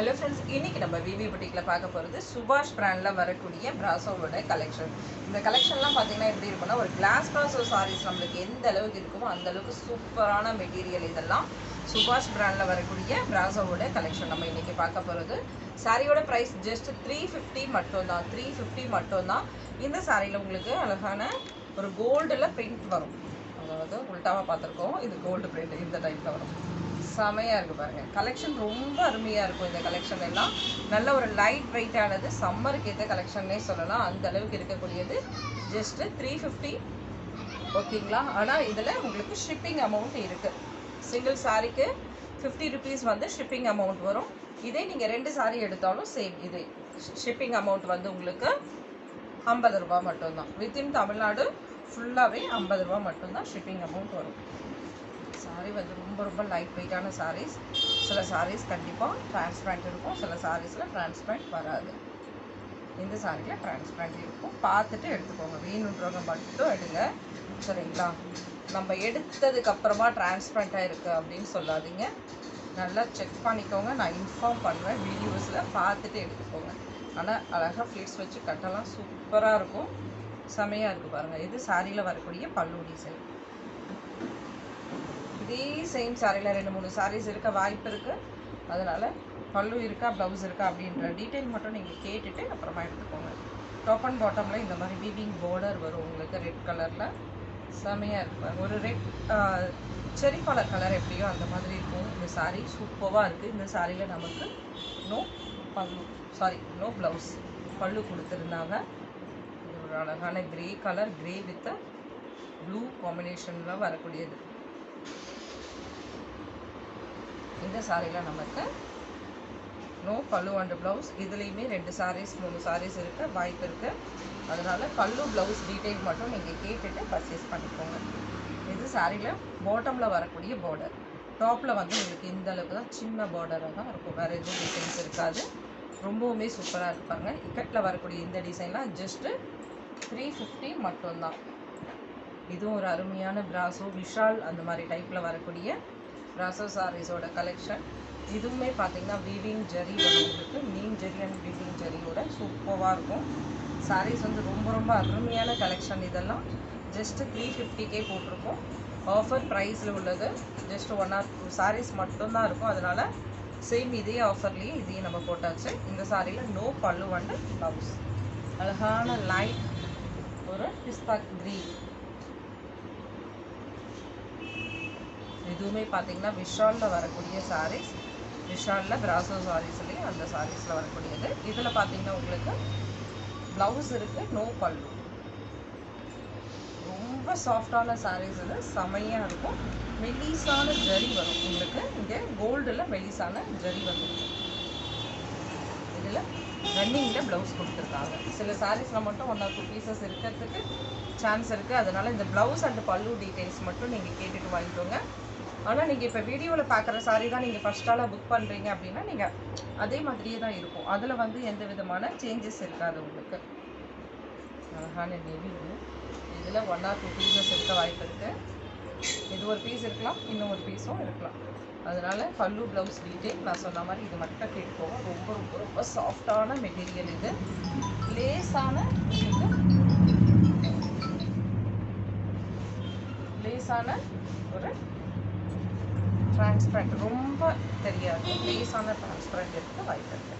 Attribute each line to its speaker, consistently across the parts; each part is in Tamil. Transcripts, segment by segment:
Speaker 1: ஹலோ ஃப்ரெண்ட்ஸ், இன்னைக்கு நம்ம விவி புட்டிக்கில் பார்க்க போகிறது சுபாஷ் பிராண்டில் வரக்கூடிய பிராசோவோட கலெக்ஷன். இந்த கலெக்ஷன்லாம் பார்த்தீங்கன்னா எப்படி இருக்குன்னா, ஒரு கிளாஸ் பிராசோ சாரீஸ் நம்மளுக்கு எந்த அளவுக்கு இருக்குமோ அந்த அளவுக்கு சூப்பரான மெட்டீரியல். இதெல்லாம் சுபாஷ் பிராண்டில் வரக்கூடிய பிராசோவோட கலெக்ஷன் நம்ம இன்றைக்கி பார்க்க போகிறது. சாரியோட ப்ரைஸ் ஜஸ்ட் 350 மட்டும்தான். 350 மட்டும்தான். இந்த சாரியில் உங்களுக்கு அழகான ஒரு கோல்டில் பிரிண்ட் வரும். அதாவது உல்ட்டாவாக பார்த்துருக்கோம், இது கோல்டு பிரிண்ட் இந்த டைப்பில் வரும். செமையாக இருக்குது பாருங்கள். கலெக்ஷன் ரொம்ப அருமையாக இருக்கும். இந்த கலெக்ஷன் எல்லாம் நல்ல ஒரு லைட் வெயிட்டானது, சம்மருக்கு ஏற்ற கலெக்ஷன்னே சொல்லலாம். அந்த அளவுக்கு இருக்கக்கூடியது. ஜஸ்ட்டு 350 ஓகேங்களா. ஆனால் இதில் உங்களுக்கு ஷிப்பிங் அமௌண்ட் இருக்குது. சிங்கிள் சாரிக்கு 50 ருபீஸ் வந்து ஷிப்பிங் அமௌண்ட் வரும். இதே நீங்கள் 2 சாரி எடுத்தாலும் சேம். இதே ஷிப்பிங் அமௌண்ட் வந்து உங்களுக்கு 50 ரூபா மட்டும்தான். வித்தின் தமிழ்நாடு ஃபுல்லாகவே 50 ரூபா மட்டும்தான் ஷிப்பிங் அமௌண்ட் வரும். சாரீ வந்து ரொம்ப லைட் வெயிட்டான சாரீஸ். சில சாரீஸ் கண்டிப்பாக டிரான்ஸ்பரண்ட் இருக்கும், சில சாரீஸில் டிரான்ஸ்பரண்ட் வராது. இந்த சாரியில் டிரான்ஸ்பரண்ட் இருக்கும். பார்த்துட்டு எடுத்துக்கோங்க. வேணுன்றவங்க மட்டும் எடுங்க, சரிங்களா. நம்ம எடுத்ததுக்கப்புறமா டிரான்ஸ்பரண்ட்டாக இருக்குது அப்படின்னு சொல்லாதீங்க. நல்லா செக் பண்ணிக்கோங்க. நான் இன்ஃபார்ம் பண்ணுவேன் வீடியோஸில். பார்த்துட்டு எடுத்துக்கோங்க. ஆனால் அழகாக ஃப்ளீட்ஸ் வச்சு கட்டலாம், சூப்பராக இருக்கும். செமையாக இருக்குது பாருங்கள். இது சாரியில் வரக்கூடிய பல்லு டிசைன். இதே சேம் சாரியில் 2-3 சாரீஸ் இருக்க வாய்ப்பு இருக்குது. அதனால் பல்லு இருக்கா ப்ளவுஸ் இருக்கா அப்படின்ற டீட்டெயில் மட்டும் நீங்கள் கேட்டுட்டு அப்புறமா எடுத்துக்கோங்க. டாப் அண்ட் பாட்டமில் இந்த மாதிரி வீவிங் பார்டர் வரும் உங்களுக்கு ரெட் கலரில். செமையாக இருக்கும். ஒரு ரெட் செரி கலர் எப்படியோ அந்த மாதிரி இருக்கும். இந்த சாரீ சூப்பராக இருக்குது. இந்த சாரியில் நமக்கு நோ ப்ளவுஸ், பல்லு கொடுத்துருந்தாங்க. இது ஒரு அழகான grey colour, grey with blue காம்பினேஷனில் வரக்கூடியது. இந்த சாரியில் நமக்கு நோ பல்லு அண்ட் ப்ளவுஸ். இதுலேயுமே 2 சாரீஸ் 3 சாரீஸ் இருக்க வாய்ப்பு இருக்குது. அதனால் பல்லு ப்ளவுஸ் டீட்டெயில் மட்டும் நீங்கள் கேட்டுட்டு பர்ச்சேஸ் பண்ணிக்கோங்க. இது சாரியில் பாட்டமில் வரக்கூடிய பார்டர். டாப்பில் வந்து உங்களுக்கு இந்த அளவுக்கு தான் சின்ன பார்டராக தான் இருக்கும். வேறு எதுவும் டிசைன்ஸ் இருக்காது. ரொம்பவுமே சூப்பராக இருப்பாங்க. இக்கட்டில் வரக்கூடிய இந்த டிசைன்லாம் ஜஸ்ட்டு 350 மட்டும்தான். இதுவும் ஒரு அருமையான பிராசோ, விஷால் அந்த மாதிரி டைப்பில் வரக்கூடிய பிராசோ சாரீஸோட கலெக்ஷன். இதுவுமே பார்த்தீங்கன்னா வீவிங் ஜரி வரும் உங்களுக்கு. மீன் ஜரி அண்ட் வீவிங் ஜரியோட சூப்பராக இருக்கும். சாரீஸ் வந்து ரொம்ப அருமையான கலெக்ஷன். இதெல்லாம் ஜஸ்ட்டு 350K போட்டிருக்கோம். ஆஃபர் ப்ரைஸில் உள்ளது. ஜஸ்ட் 1 or 2 சாரீஸ் மட்டும்தான் இருக்கும். அதனால் சேம் இதே ஆஃபர்லேயே இதையும் நம்ம போட்டாச்சு. இந்த சாரியில் நோ பல்லு அண்ட் ப்ளவுஸ். அழகான லைட் ஒரு பிஸ்தா க்ரீன். இதுவுமே பார்த்தீங்கன்னா விஷாலில் வரக்கூடிய சாரீஸ். விஷாலில் பிராசோ சாரீஸ்லேயும் அந்த சாரீஸில் வரக்கூடியது. இதில் பார்த்தீங்கன்னா உங்களுக்கு ப்ளவுஸ் இருக்குது, நோ பல்லு. ரொம்ப சாஃப்டான சாரீஸ். இது செமையாக இருக்கும். மெல்லிசான ஜரி வரும் உங்களுக்கு. இங்கே கோல்டில் மெல்லிசான ஜரி வரும். இதில் ரன்னிங்கில் ப்ளவுஸ் கொடுத்துருக்காங்க. சில சாரீஸில் மட்டும் 1 or 2 பீசஸ் இருக்கிறதுக்கு சான்ஸ் இருக்குது. அதனால் இந்த ப்ளவுஸ் அண்ட் பல்லு டீட்டெயில்ஸ் மட்டும் நீங்கள் கேட்டுட்டு வாங்கிக்கோங்க. ஆனால் நீங்கள் இப்போ வீடியோவில் பார்க்குற சாரீ தான் நீங்கள் ஃபஸ்ட்டால் புக் பண்ணுறீங்க அப்படின்னா நீங்கள் அதே மாதிரியே தான் இருக்கும். அதில் வந்து எந்த விதமான சேஞ்சஸ் இருக்காது உங்களுக்கு. அழகான நெவி. இதில் 1 or 2 பீசஸ் இருக்க வாய்ப்பு இருக்குது. இது ஒரு பீஸ் இருக்கலாம், இன்னும் ஒரு பீஸும் இருக்கலாம். அதனால் பல்லு ப்ளவுஸ் டீட்டெயில் நான் சொன்ன மாதிரி இது மட்டும் கேட்டுக்கோங்க. ரொம்ப சாஃப்டான மெட்டீரியல். இது லேசான ஒரு டிரான்ஸ்பரண்ட், ரொம்ப தெரியாது, லேசான டிரான்ஸ்பரண்ட் இருக்க வாய்ப்பு இருக்கு.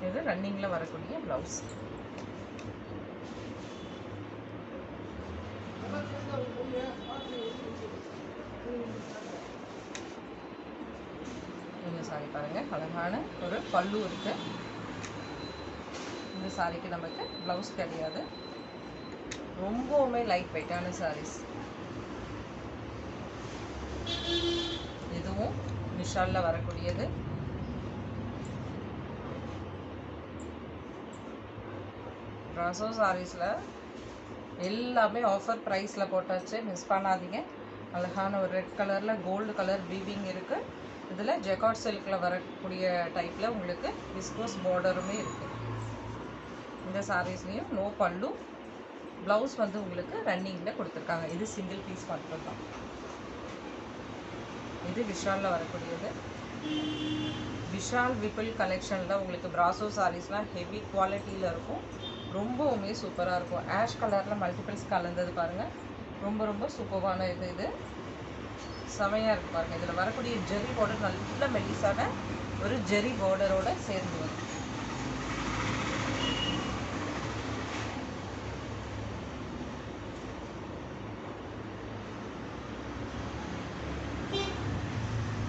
Speaker 1: இது ரன்னிங்கில் வரக்கூடிய ப்ளவுஸ். இந்த சாரி பாருங்கள், அழகான ஒரு பல்லு இருக்கு. இந்த சாரிக்கு நமக்கு ப்ளவுஸ் கிடையாது. ரொம்பவுமே லைட் வெயிட்டான சாரீஸ். இதுவும் விஷாலில் வரக்கூடியது. பிராசோ சாரீஸில் எல்லாமே ஆஃபர் ப்ரைஸில் போட்டாச்சு, மிஸ் பண்ணாதீங்க. அழகான ஒரு ரெட் கலரில் கோல்டு கலர் வீவிங் இருக்குது. இதில் ஜெகார்ட் சில்கில் வரக்கூடிய டைப்பில் உங்களுக்கு விஸ்கோஸ் பார்டருமே இருக்குது. இந்த சாரீஸ்லேயும் நோ பல்லு, ப்ளவுஸ் வந்து உங்களுக்கு ரன்னிங்கில் கொடுத்துருக்காங்க. இது சிங்கிள் பீஸ் மட்டும்தான். இது விஷாலில் வரக்கூடியது. விஷால் விபிள் கலெக்ஷனில் உங்களுக்கு பிராசோ சாரீஸ்லாம் ஹெவி குவாலிட்டியில் இருக்கும். ரொம்பவுமே சூப்பராக இருக்கும். ஆஷ் கலரில் மல்டிபிள்ஸ் கலந்தது பாருங்கள். ரொம்ப ரொம்ப சூப்பரான இது செமையாக இருக்குது பாருங்கள். இதில் வரக்கூடிய ஜெரி பார்டர் நல்ல மெல்லிசான ஒரு ஜெரி பார்டரோட சேர்ந்து வரும்.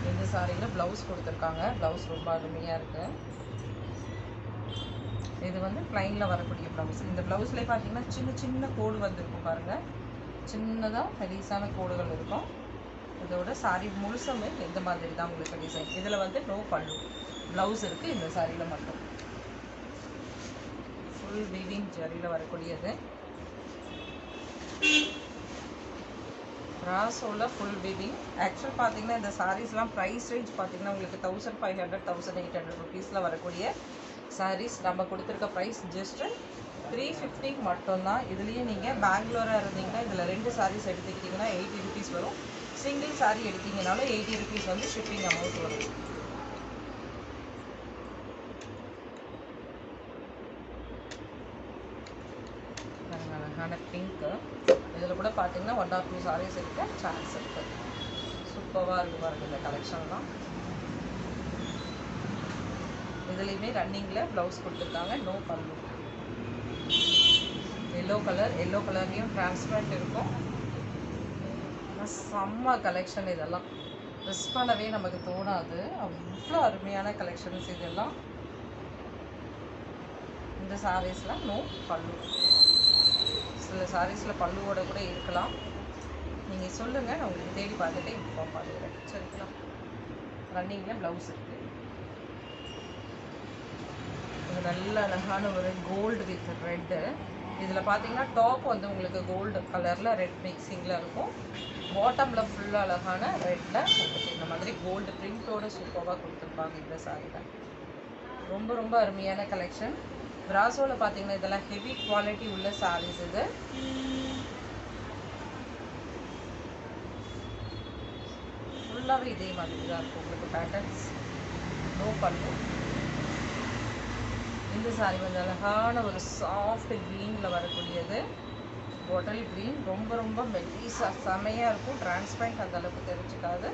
Speaker 1: இந்த சாரியில் ப்ளவுஸ் கொடுத்துருக்காங்க. ப்ளவுஸ் ரொம்ப அருமையாக இருக்குது. இது வந்து ப்ளைனில் வரக்கூடிய ப்ளவுஸ். இந்த ப்ளவுஸ்லேயே பார்த்தீங்கன்னா சின்ன சின்ன கோடு வந்துருக்கும் பாருங்கள். சின்னதாக மெலிசான கோடுகள் இருக்கும். இதோட சாரி முழுசுமே எந்த மாதிரி தான் உங்களுக்கு டிசைன். இதில் வந்து நோ பல்லு, ப்ளவுஸ் இருக்குது இந்த சாரியில் மட்டும். ஃபுல் வீவிங் ஜரியில் வரக்கூடியது. பிராசோவில் ஃபுல் வீவிங். ஆக்சுவல் பார்த்தீங்கன்னா இந்த சாரீஸ்லாம் ப்ரைஸ் ரேஞ்ச் பார்த்தீங்கன்னா உங்களுக்கு 1500 1800 ருபீஸில் வரக்கூடிய சாரீஸ். நம்ம கொடுத்துருக்க ப்ரைஸ் ஜஸ்ட்டு 350 மட்டும்தான். இதுலேயே நீங்கள் பெங்களூராக இருந்தீங்கன்னா இதில் 2 சாரீஸ் எடுத்துக்கிட்டிங்கன்னா 80 ருபீஸ் வரும். சிங்கிள் சாரீ எடுத்தீங்கனாலும் 80 ருபீஸ் வந்து ஷிப்பிங் அமௌண்ட் வரும். அழகான பிங்க்கு. இதில் கூட பார்த்தீங்கன்னா 1 or 2 சாரீஸ் இருக்க சான்ஸ் இருக்குது. சூப்பராக இருக்குது பாருங்கள் இந்த கலெக்ஷன்லாம். இதுலேயுமே ரன்னிங்கில் ப்ளவுஸ் கொடுத்துருக்காங்க. நோ பல்லு. எல்லோ கலர்லேயும் டிரான்ஸ்பரண்ட் இருக்கும். செம்ம கலெக்ஷன். இதெல்லாம் மிஸ் பண்ணவே நமக்கு தோணாது. அவ்வளோ அருமையான கலெக்ஷன்ஸ் இதெல்லாம். இந்த சாரீஸில் நோ பல்லு. சில சாரீஸில் பல்லுவோட கூட இருக்கலாம். நீங்கள் சொல்லுங்கள், நான் உங்களுக்கு தேடி பார்த்துட்டு இன்ஃபார்ம் பண்ணுறேன். சரிங்களா? ரன்னிங்கில் ப்ளவுஸ் இருக்குது. இது நல்ல அழகான ஒரு கோல்டு வித் ரெட்டு. இதில் பார்த்தீங்கன்னா டாப் வந்து உங்களுக்கு கோல்டு கலரில் ரெட் மிக்சிங்கில் இருக்கும். பாட்டமில் ஃபுல்லாக அழகான ரெட்டில் உங்களுக்கு இந்த மாதிரி கோல்டு பிரிண்டோட சூப்பராக கொடுத்துருப்பாங்க இந்த சாரியில். ரொம்ப ரொம்ப அருமையான கலெக்ஷன். பிராசோவில் பார்த்தீங்கன்னா இதெல்லாம் ஹெவி குவாலிட்டி உள்ள சாரீஸ். இது ஃபுல்லாகவே இதே மாதிரி தான் இருக்கும் உங்களுக்கு பேட்டர்ன்ஸ். நோ பல்லு. இந்த சாரி வந்து அழகான ஒரு சாஃப்ட் க்ரீனில் வரக்கூடியது. Bottle green. ரொம்ப ரொம்ப மெல்லிஸாக செமையாக இருக்கும். டிரான்ஸ்பரண்ட் அந்த அளவுக்கு தெரிஞ்சுக்காது.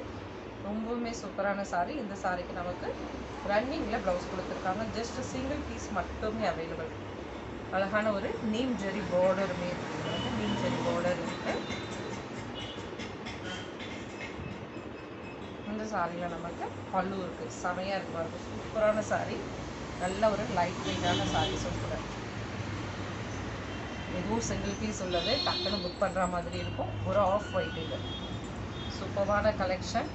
Speaker 1: ரொம்பவுமே சூப்பரான சாரி. இந்த சாரிக்கு நமக்கு ரன்னிங்கில் ப்ளவுஸ் கொடுத்துருக்காங்க. ஜஸ்ட் சிங்கிள் பீஸ் மட்டுமே அவைலபிள். அழகான ஒரு நீம் ஜெரி பார்டருமே இருக்குது. வந்து நீம் ஜெரி பார்டர் இருக்குது. இந்த சாரியில் நமக்கு பல்லு இருக்குது. செமையாக இருக்கு பாருங்க. சூப்பரான சாரி. நல்ல ஒரு லைட் வெயிட்டான சாரீஸும் கூட. இதுவும் சிங்கிள் பீஸ் உள்ளது. டக்குன்னு புக் பண்ணுற மாதிரி இருக்கும். ஒரு ஆஃப் ஒயிட். இது சூப்பரான கலெக்ஷன்.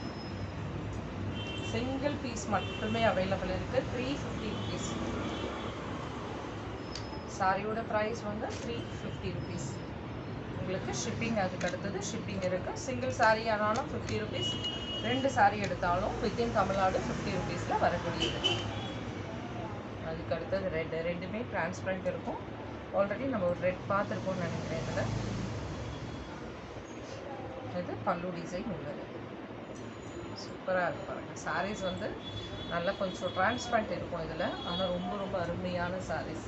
Speaker 1: சிங்கிள் பீஸ் மட்டுமே அவைலபிள் இருக்குது. 350 ருபீஸ். சாரியோட ப்ரைஸ் வந்து 350 ருபீஸ். உங்களுக்கு ஷிப்பிங் அதுக்கு அடுத்தது ஷிப்பிங் இருக்குது. சிங்கிள் சாரீ ஆனாலும் 50 ருபீஸ். 2 சாரீ எடுத்தாலும் வித்தின் தமிழ்நாடு 50 ருபீஸில் வரக்கூடியது. அதுக்கு அடுத்தது ரெட்டுமே டிரான்ஸ்பரண்ட் இருக்கும். ஆல்ரெடி நம்ம ஒரு ரெட் பார்த்துருக்கோம்னு நினைக்கிறேன். இதில் இது பல்லு டிசைன் உள்ளது. சூப்பராக இருக்குது பாருங்கள். சாரீஸ் வந்து நல்லா கொஞ்சம் டிரான்ஸ்பரண்ட் இருக்கும் இதில். ஆனால் ரொம்ப ரொம்ப அருமையான சாரீஸ்.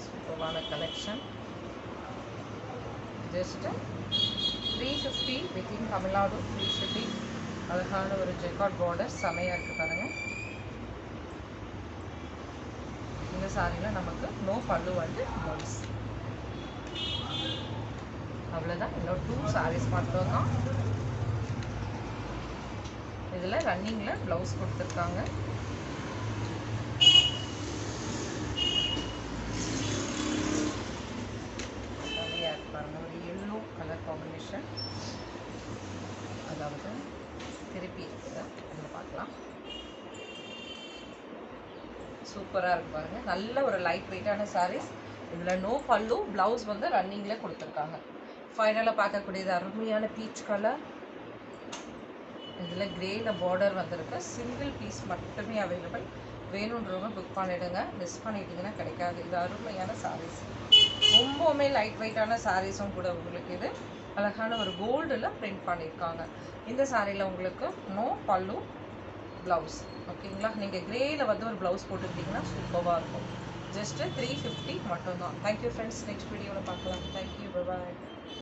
Speaker 1: சூப்பரான collection. Just 350 within Tamil Nadu free shipping. அழகான ஒரு ஜெக்கார்ட் பார்டர் செமையாக இருக்குது பாருங்கள். இந்த சாரியில் நமக்கு நோ பல்லு வந்து ப்ளவுஸ். அவ்வளோதான். இன்னும் 2 சாரீஸ் மட்டும்தான். இதில் ரன்னிங்கில் ப்ளவுஸ் கொடுத்துருக்காங்க. செமையாக இருக்கு பாருங்கள். ஒரு எல்லோ கலர் காம்பினேஷன். அதாவது திருப்பி இருக்குது. அதில் பார்க்கலாம். சூப்பராக இருக்கு பாருங்கள். நல்ல ஒரு லைட் வெயிட்டான சாரீஸ். இதில் நோ பல்லு, ப்ளவுஸ் வந்து ரன்னிங்கில் கொடுத்துருக்காங்க. ஃபைனலாக பார்க்கக்கூடியது அருமையான பீச் கலர். இதில் கிரேயில் பார்டர் வந்திருக்கு. சிங்கிள் பீஸ் மட்டுமே அவைலபிள். வேணுன்றவங்க புக் பண்ணிவிடுங்க. மிஸ் பண்ணிட்டீங்கன்னா கிடைக்காது. இது அருமையான சாரீஸ். ரொம்பவுமே லைட் வெயிட்டான சாரீஸும் கூட உங்களுக்கு. இது அழகான ஒரு கோல்டில் பிரிண்ட் பண்ணியிருக்காங்க. இந்த சாரியில் உங்களுக்கு நோ பல்லு, ப்ளவுஸ். ஓகேங்களா? நீங்கள் கிரேயில் வந்து ஒரு ப்ளவுஸ் போட்டுக்கிட்டிங்கன்னா சூப்பராக இருக்கும். ஜஸ்ட்டு 350 மட்டும்தான். Thank you friends. நெக்ஸ்ட் வீடியோவில் பார்க்கலாம். தேங்க்யூ. பாய்.